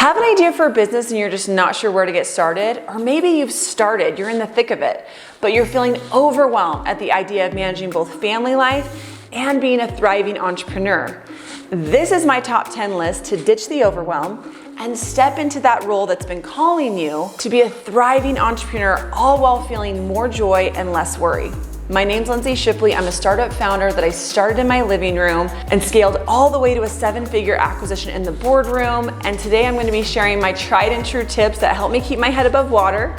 Have an idea for a business and you're just not sure where to get started? Or maybe you've started, you're in the thick of it, but you're feeling overwhelmed at the idea of managing both family life and being a thriving entrepreneur. This is my top 10 list to ditch the overwhelm and step into that role that's been calling you to be a thriving entrepreneur, all while feeling more joy and less worry. My name's Lindsey Shipley. I'm a startup founder that I started in my living room and scaled all the way to a 7-figure acquisition in the boardroom. And today I'm going to be sharing my tried and true tips that help me keep my head above water,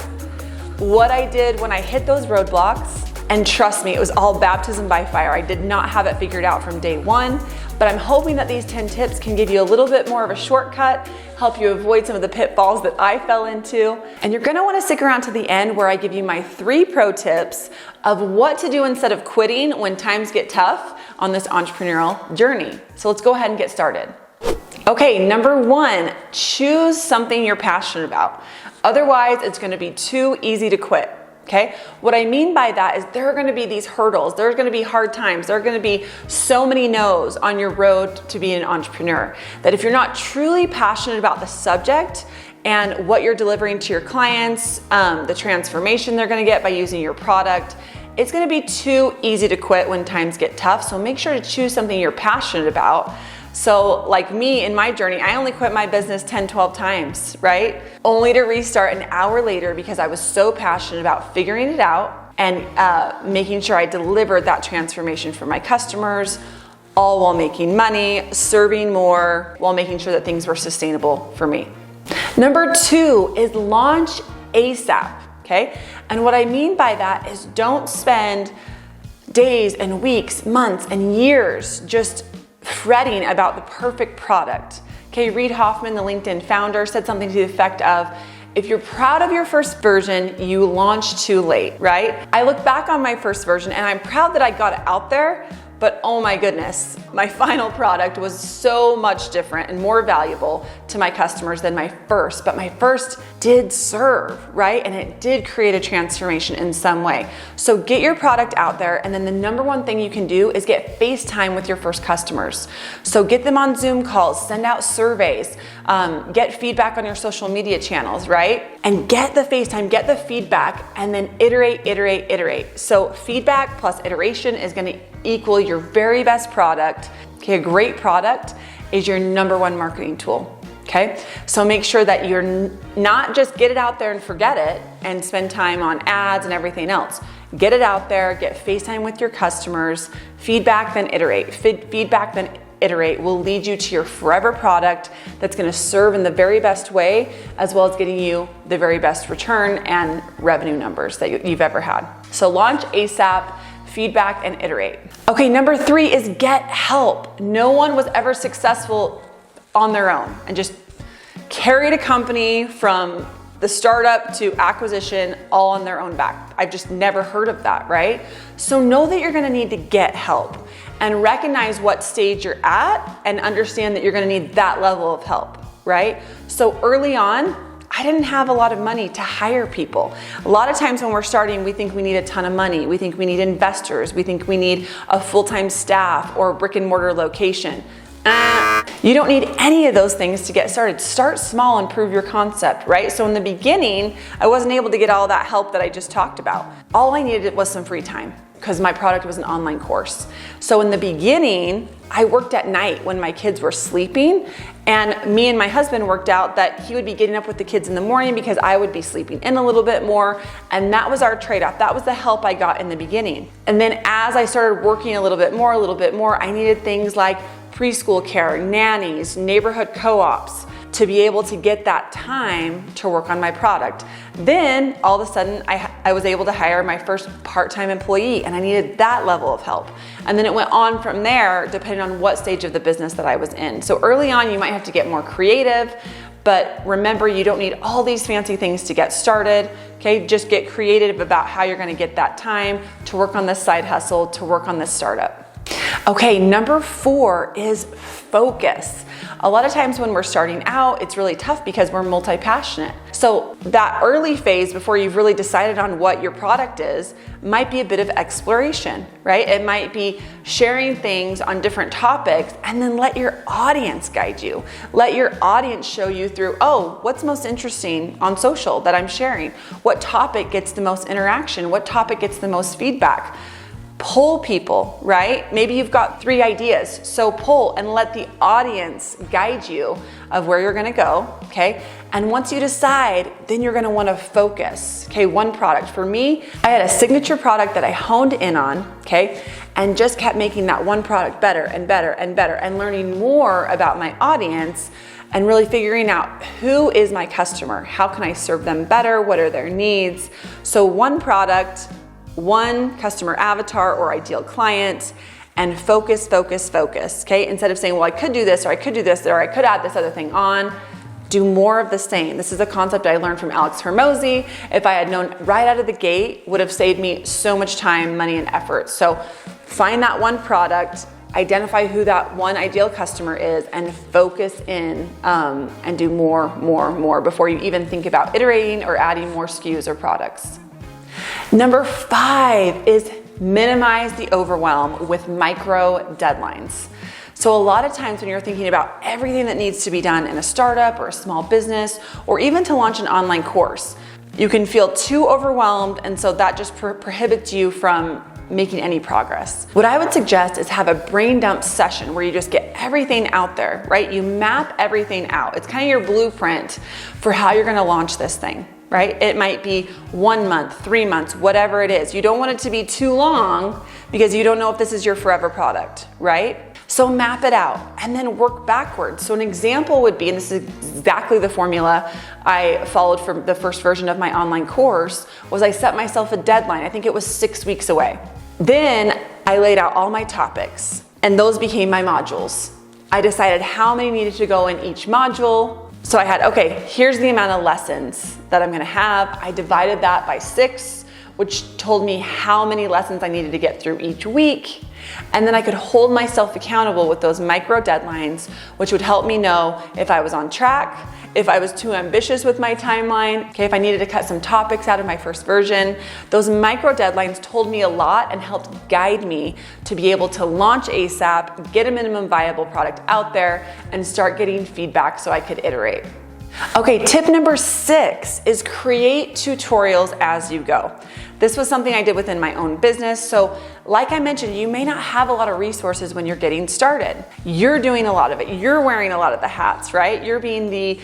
what I did when I hit those roadblocks. And trust me, it was all baptism by fire. I did not have it figured out from day one, but I'm hoping that these 10 tips can give you a little bit more of a shortcut, help you avoid some of the pitfalls that I fell into. And you're gonna wanna stick around to the end where I give you my 3 pro tips of what to do instead of quitting when times get tough on this entrepreneurial journey. So let's go ahead and get started. Okay, number 1, choose something you're passionate about. Otherwise, it's gonna be too easy to quit. Okay, what I mean by that is there are going to be these hurdles, there's going to be hard times, there are going to be so many no's on your road to being an entrepreneur that if you're not truly passionate about the subject and what you're delivering to your clients, the transformation they're going to get by using your product, it's going to be too easy to quit when times get tough. So make sure to choose something you're passionate about. So like me in my journey, I only quit my business 10, 12 times, right? Only to restart an hour later because I was so passionate about figuring it out and making sure I delivered that transformation for my customers, all while making money, serving more, while making sure that things were sustainable for me. Number 2 is launch ASAP, okay? And what I mean by that is don't spend days and weeks, months and years just fretting about the perfect product. Okay, Reid Hoffman, the LinkedIn founder, said something to the effect of, if you're proud of your first version, you launched too late, right? I look back on my first version and I'm proud that I got it out there, but oh my goodness, my final product was so much different and more valuable to my customers than my first, but my first did serve, right? And it did create a transformation in some way. So get your product out there, and then the number one thing you can do is get FaceTime with your first customers. So get them on Zoom calls, send out surveys, get feedback on your social media channels, right? And get the FaceTime, get the feedback, and then iterate. So feedback plus iteration is gonna equal your very best product. Okay, a great product is your number 1 marketing tool. Okay, so make sure that you're not just get it out there and forget it and spend time on ads and everything else. Get it out there, get FaceTime with your customers, feedback, then iterate. Feedback, then iterate will lead you to your forever product that's going to serve in the very best way, as well as getting you the very best return and revenue numbers that you've ever had. So launch ASAP, feedback, and iterate. Okay, number 3 is get help. No one was ever successful on their own and just carried a company from the startup to acquisition all on their own back. I've just never heard of that, right? So know that you're gonna need to get help and recognize what stage you're at and understand that you're gonna need that level of help, right? So early on, I didn't have a lot of money to hire people. A lot of times when we're starting, we think we need a ton of money. We think we need investors. We think we need a full-time staff or a brick and mortar location. You don't need any of those things to get started. Start small and prove your concept, right? So in the beginning, I wasn't able to get all that help that I just talked about. All I needed was some free time because my product was an online course. So in the beginning, I worked at night when my kids were sleeping, and me and my husband worked out that he would be getting up with the kids in the morning because I would be sleeping in a little bit more, and that was our trade-off. That was the help I got in the beginning. And then as I started working a little bit more, I needed things like preschool care, nannies, neighborhood co-ops to be able to get that time to work on my product. Then all of a sudden I was able to hire my first part-time employee, and I needed that level of help. And then it went on from there depending on what stage of the business that I was in. So early on you might have to get more creative, but remember, you don't need all these fancy things to get started. Okay, just get creative about how you're gonna get that time to work on this side hustle, to work on this startup. Okay, number 4 is focus. A lot of times when we're starting out, it's really tough because we're multi-passionate. So that early phase before you've really decided on what your product is might be a bit of exploration, right? It might be sharing things on different topics and then let your audience guide you. Let your audience show you through, oh, what's most interesting on social that I'm sharing? What topic gets the most interaction? What topic gets the most feedback? Poll people, right? Maybe you've got 3 ideas, so poll and let the audience guide you of where you're gonna go, okay? And once you decide, then you're gonna wanna focus, okay? One product. For me, I had a signature product that I honed in on, okay? And just kept making that one product better and better and better and learning more about my audience and really figuring out who is my customer? How can I serve them better? What are their needs? So one product, one customer avatar or ideal client, and focus, focus, focus, okay? Instead of saying, well, I could do this, or I could do this, or I could add this other thing on, do more of the same. This is a concept I learned from Alex Hormozi. If I had known right out of the gate, would have saved me so much time, money, and effort. So find that one product, identify who that one ideal customer is, and focus in and do more before you even think about iterating or adding more SKUs or products. Number 5 is minimize the overwhelm with micro deadlines. So a lot of times when you're thinking about everything that needs to be done in a startup or a small business, or even to launch an online course, you can feel too overwhelmed, and so that just prohibits you from making any progress. What I would suggest is have a brain dump session where you just get everything out there, right? You map everything out. It's kind of your blueprint for how you're gonna launch this thing, right? It might be 1 month, 3 months, whatever it is. You don't want it to be too long because you don't know if this is your forever product, right? So map it out and then work backwards. So an example would be, and this is exactly the formula I followed for the first version of my online course, was I set myself a deadline. I think it was 6 weeks away. Then I laid out all my topics and those became my modules. I decided how many needed to go in each module. So I had, okay, here's the amount of lessons that I'm gonna have. I divided that by 6, which told me how many lessons I needed to get through each week. And then I could hold myself accountable with those micro deadlines, which would help me know if I was on track, if I was too ambitious with my timeline, okay, if I needed to cut some topics out of my first version. Those micro deadlines told me a lot and helped guide me to be able to launch ASAP, get a minimum viable product out there, and start getting feedback so I could iterate. Okay, tip number 6 is create tutorials as you go. This was something I did within my own business. So like I mentioned, you may not have a lot of resources when you're getting started. You're doing a lot of it. You're wearing a lot of the hats, right? You're being the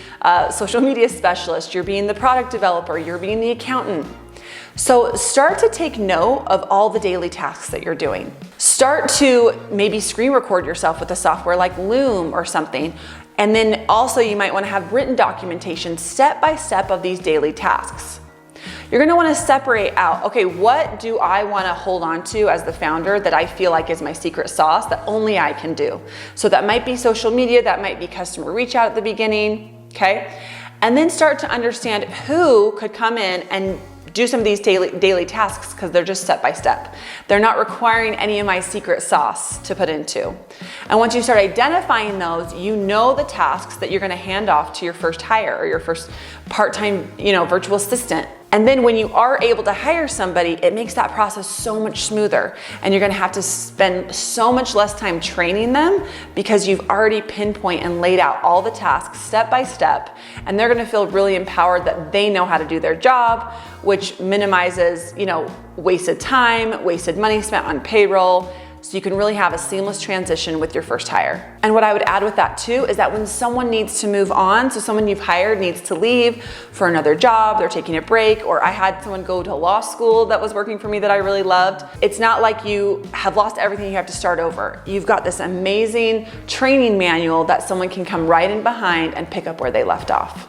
social media specialist. You're being the product developer. You're being the accountant. So start to take note of all the daily tasks that you're doing. Start to maybe screen record yourself with a software like Loom or something. And then also you might want to have written documentation step by step of these daily tasks. You're gonna wanna separate out, okay, what do I wanna hold on to as the founder that I feel like is my secret sauce that only I can do? So that might be social media, that might be customer reach out at the beginning, okay? And then start to understand who could come in and do some of these daily tasks because they're just step by step. They're not requiring any of my secret sauce to put into. And once you start identifying those, you know the tasks that you're gonna hand off to your first hire or your first part-time, virtual assistant. And then when you are able to hire somebody, it makes that process so much smoother. And you're gonna have to spend so much less time training them because you've already pinpointed and laid out all the tasks step by step. And they're gonna feel really empowered that they know how to do their job, which minimizes, wasted time, wasted money spent on payroll. So you can really have a seamless transition with your first hire. And what I would add with that too is that when someone needs to move on, so someone you've hired needs to leave for another job, they're taking a break, or I had someone go to law school that was working for me that I really loved. It's not like you have lost everything, you have to start over. You've got this amazing training manual that someone can come right in behind and pick up where they left off.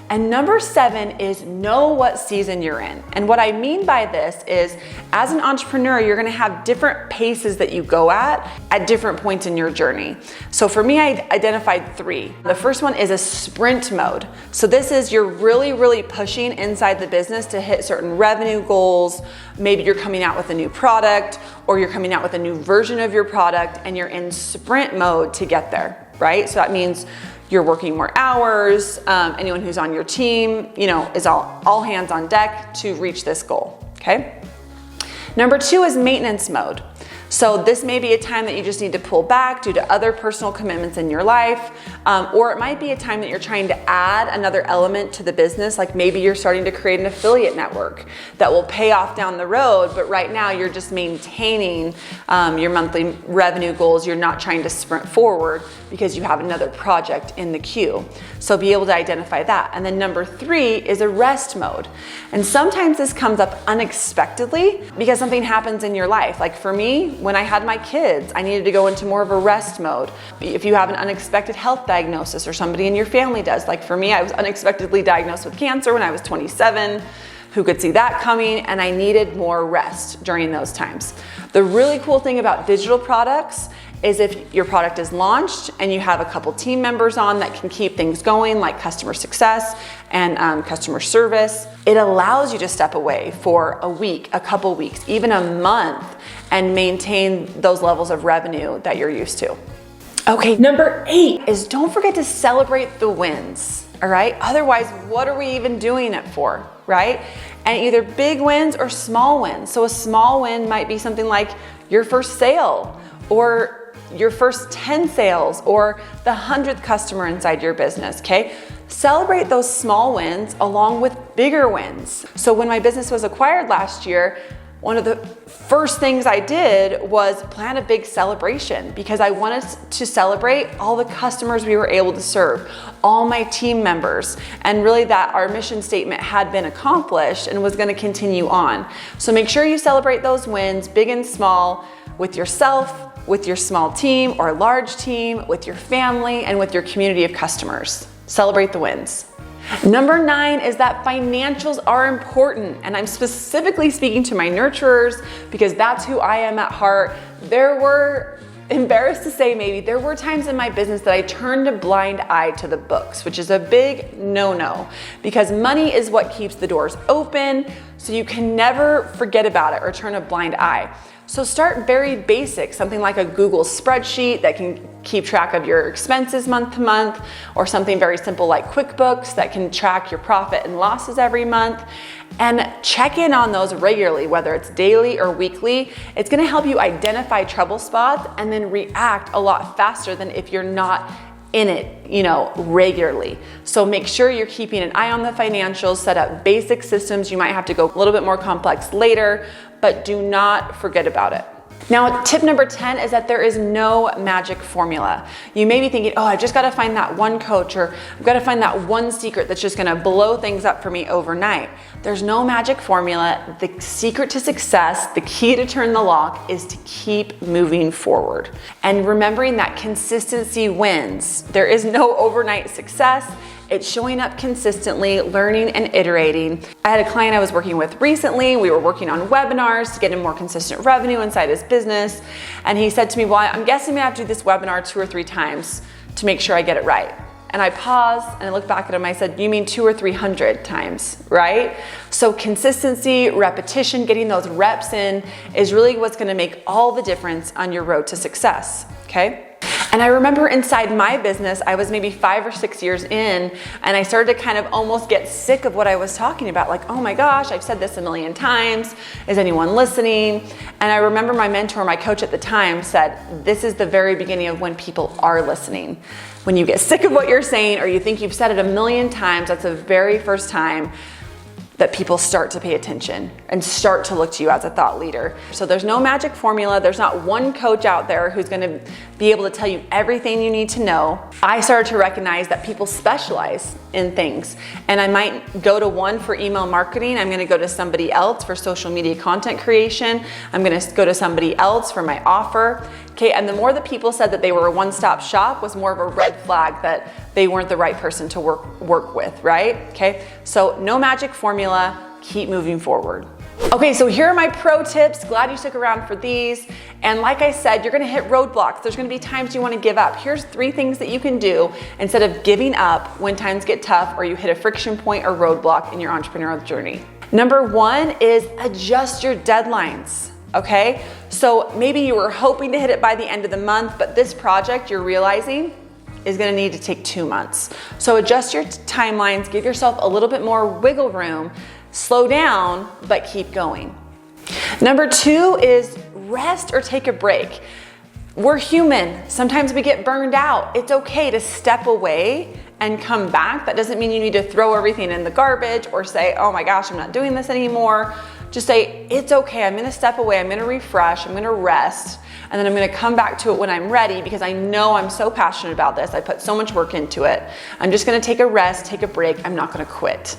And number 7 is know what season you're in. And what I mean by this is, as an entrepreneur, you're gonna have different paces that you go at different points in your journey. So for me, I identified 3. The first one is a sprint mode. So this is you're really pushing inside the business to hit certain revenue goals. Maybe you're coming out with a new product, or you're coming out with a new version of your product, and you're in sprint mode to get there, right? So that means you're working more hours. Anyone who's on your team, is all hands on deck to reach this goal, okay? Number 2 is maintenance mode. So this may be a time that you just need to pull back due to other personal commitments in your life, or it might be a time that you're trying to add another element to the business, like maybe you're starting to create an affiliate network that will pay off down the road, but right now you're just maintaining your monthly revenue goals. You're not trying to sprint forward because you have another project in the queue. So be able to identify that. And then number 3 is a rest mode. And sometimes this comes up unexpectedly because something happens in your life. Like for me, when I had my kids, I needed to go into more of a rest mode. If you have an unexpected health diagnosis, or somebody in your family does, like for me, I was unexpectedly diagnosed with cancer when I was 27. Who could see that coming? And I needed more rest during those times. The really cool thing about digital products is if your product is launched and you have a couple team members on that can keep things going, like customer success and customer service, it allows you to step away for a week, a couple weeks, even a month, and maintain those levels of revenue that you're used to. Okay, number 8 is don't forget to celebrate the wins, all right? Otherwise, what are we even doing it for, right? And either big wins or small wins. So a small win might be something like your first sale, or your first 10 sales, or the 100th customer inside your business, okay? Celebrate those small wins along with bigger wins. So when my business was acquired last year, one of the first things I did was plan a big celebration because I wanted to celebrate all the customers we were able to serve, all my team members, and really that our mission statement had been accomplished and was going to continue on. So make sure you celebrate those wins, big and small, with yourself, with your small team or large team, with your family, and with your community of customers. Celebrate the wins. Number 9 is that financials are important, and I'm specifically speaking to my nurturers because that's who I am at heart. There were, embarrassed to say maybe, there were times in my business that I turned a blind eye to the books, which is a big no-no because money is what keeps the doors open, so you can never forget about it or turn a blind eye. So start very basic, something like a Google spreadsheet that can keep track of your expenses month to month, or something very simple like QuickBooks that can track your profit and losses every month. And check in on those regularly, whether it's daily or weekly. It's gonna help you identify trouble spots and then react a lot faster than if you're not in it, regularly. So make sure you're keeping an eye on the financials, set up basic systems. You might have to go a little bit more complex later, but do not forget about it. Now, tip number 10 is that there is no magic formula. You may be thinking, oh, I've just got to find that one coach, or I've got to find that one secret that's just going to blow things up for me overnight. There's no magic formula. The secret to success, the key to turn the lock, is to keep moving forward. And remembering that consistency wins. There is no overnight success. It's showing up consistently, learning and iterating. I had a client I was working with recently. We were working on webinars to get him more consistent revenue inside his business. And he said to me, well, I'm guessing I'm gonna have to do this webinar 2 or 3 times to make sure I get it right. And I paused and I looked back at him. I said, you mean 200 or 300 times, right? So consistency, repetition, getting those reps in is really what's gonna make all the difference on your road to success, okay? And I remember inside my business, I was maybe 5 or 6 years in, and I started to kind of almost get sick of what I was talking about. Like, oh my gosh, I've said this a million times. Is anyone listening? And I remember my mentor, my coach at the time, said, this is the very beginning of when people are listening. When you get sick of what you're saying, or you think you've said it a million times, that's the very first time that people start to pay attention and start to look to you as a thought leader. So there's no magic formula. There's not one coach out there who's gonna be able to tell you everything you need to know. I started to recognize that people specialize in things, and I might go to one for email marketing. I'm gonna go to somebody else for social media content creation. I'm gonna go to somebody else for my offer. Okay, and the more that people said that they were a one-stop shop was more of a red flag that they weren't the right person to work with, right? Okay, so no magic formula, keep moving forward. Okay, so here are my pro tips. Glad you stuck around for these. And like I said, you're gonna hit roadblocks. There's gonna be times you wanna give up. Here's 3 things that you can do instead of giving up when times get tough or you hit a friction point or roadblock in your entrepreneurial journey. Number 1 is adjust your deadlines. Okay, so maybe you were hoping to hit it by the end of the month, but this project you're realizing is gonna need to take 2 months. So adjust your timelines, give yourself a little bit more wiggle room, slow down, but keep going. Number 2 is rest or take a break. We're human. Sometimes we get burned out. It's okay to step away and come back. That doesn't mean you need to throw everything in the garbage or say, oh my gosh, I'm not doing this anymore. Just say, it's okay, I'm gonna step away, I'm gonna refresh, I'm gonna rest, and then I'm gonna come back to it when I'm ready because I know I'm so passionate about this. I put so much work into it. I'm just gonna take a rest, take a break, I'm not gonna quit.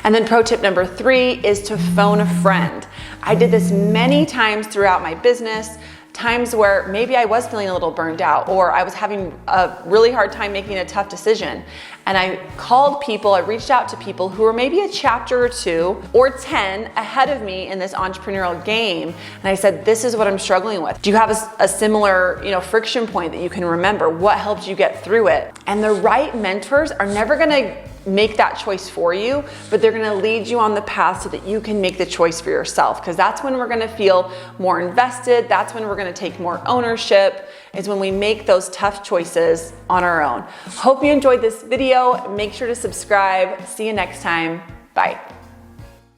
And then pro tip number 3 is to phone a friend. I did this many times throughout my business, times where maybe I was feeling a little burned out or I was having a really hard time making a tough decision. And I called people, I reached out to people who were maybe a chapter or 2 or 10 ahead of me in this entrepreneurial game. And I said, this is what I'm struggling with. Do you have a similar, friction point that you can remember? What helped you get through it? And the right mentors are never gonna make that choice for you, but they're gonna lead you on the path so that you can make the choice for yourself, because that's when we're gonna feel more invested, that's when we're gonna take more ownership, is when we make those tough choices on our own. Hope you enjoyed this video. Make sure to subscribe. See you next time. Bye.